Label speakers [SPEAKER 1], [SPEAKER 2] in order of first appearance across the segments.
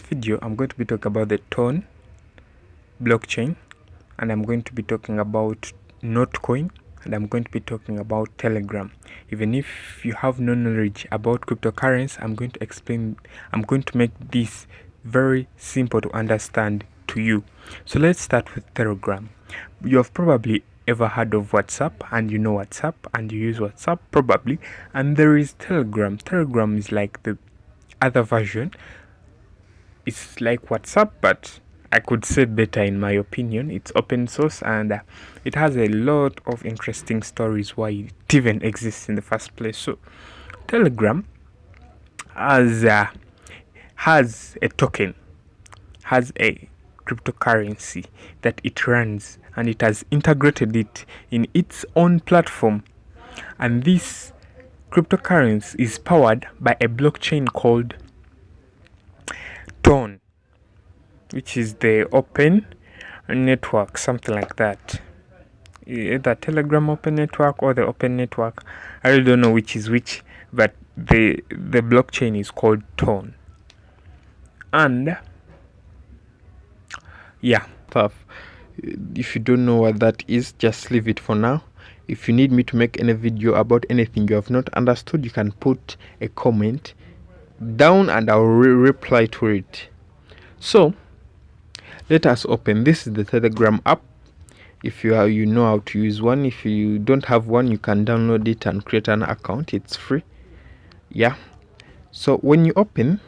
[SPEAKER 1] video, I'm going to be talking about the Tone blockchain, and I'm going to be talking about Notcoin, and I'm going to be talking about Telegram. Even if you have no knowledge about cryptocurrency, I'm going to make this very simple to understand to you. So let's start with Telegram. You have probably ever heard of WhatsApp, and you know WhatsApp, and you use WhatsApp probably, and there is Telegram. Telegram is like the other version. It's like WhatsApp, but I could say better in my opinion. It's open source, and it has a lot of interesting stories why it even exists in the first place. So Telegram has a token, has a cryptocurrency that it runs, and it has integrated it in its own platform. And this cryptocurrency is powered by a blockchain called Tone, which is the open network, something like that. Either Telegram open network or the open network. I really don't know which is which, but the blockchain is called Tone. And yeah, tough. If you don't know what that is, just leave it for now. If you need me to make any video about anything you have not understood, you can put a comment down and I'll reply to it. So let us open. This is the Telegram app. If you know how to use one. If you don't have one, you can download it and create an account. It's free. Yeah. So when you open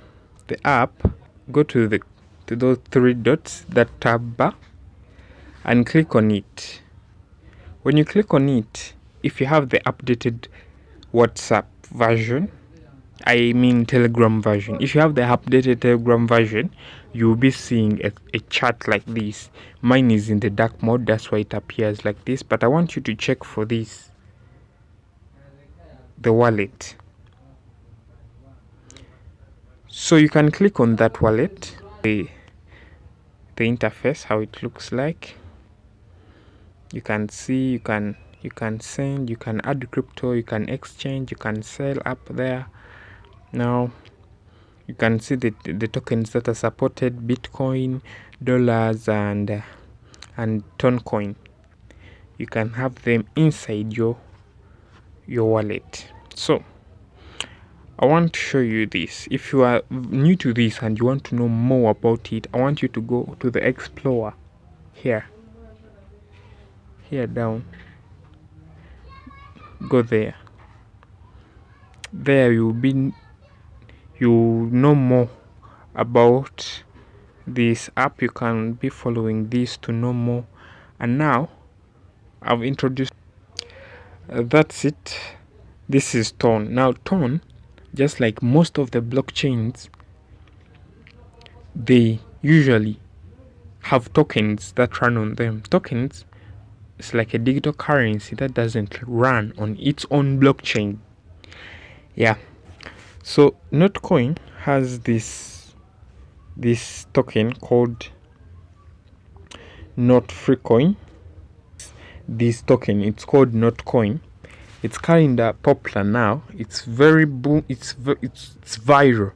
[SPEAKER 1] the app, go to those three dots, that tab bar, and click on it. When you click on it, if you have the updated WhatsApp version, I mean Telegram version, if you have the updated Telegram version, you'll be seeing a chart like this. Mine is in the dark mode, that's why it appears like this, but I want you to check for this, the wallet. So you can click on that wallet, the interface, how it looks like. You can see, you can send, you can add crypto, you can exchange, you can sell up there. Now you can see the tokens that are supported: Bitcoin, dollars, and Toncoin. You can have them inside your wallet. So I want to show you this. If you are new to this and you want to know more about it, I want you to go to the Explorer here down. Go there. You'll know more about this app. You can be following this to know more. And now I've introduced that's it. This is Tone. Now Tone, just like most of the blockchains, they usually have tokens that run on them. Tokens is like a digital currency that doesn't run on its own blockchain. Yeah. So Notcoin has this token called Not Free Coin. This token, it's called Notcoin. It's kind of popular now. It's very it's viral.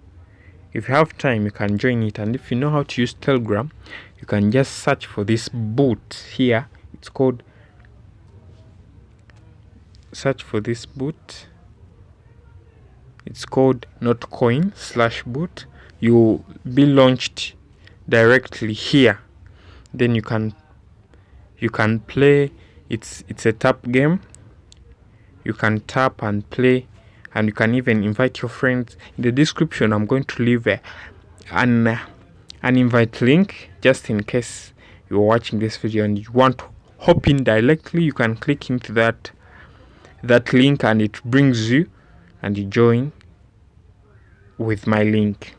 [SPEAKER 1] If you have time, you can join it, and if you know how to use Telegram, you can just search for this boot here. It's called, search for this boot. It's called Notcoin/boot. You'll be launched directly here. Then you can play. It's a tap game. You can tap and play, and you can even invite your friends. In the description, I'm going to leave an invite link, just in case you're watching this video and you want to hop in directly. You can click into that link, and it brings you, and you join with my link.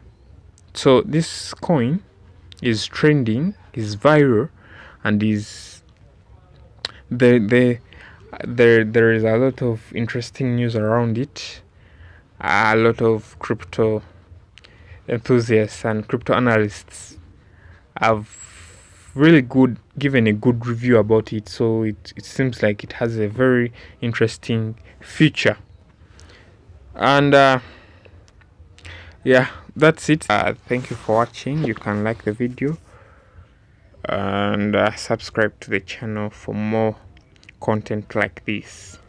[SPEAKER 1] So this coin is trending, is viral, and is there is a lot of interesting news around it. A lot of crypto enthusiasts and crypto analysts have really given a good review about it. So it seems like it has a very interesting future. And yeah, that's it. Thank you for watching. You can like the video and subscribe to the channel for more content like this.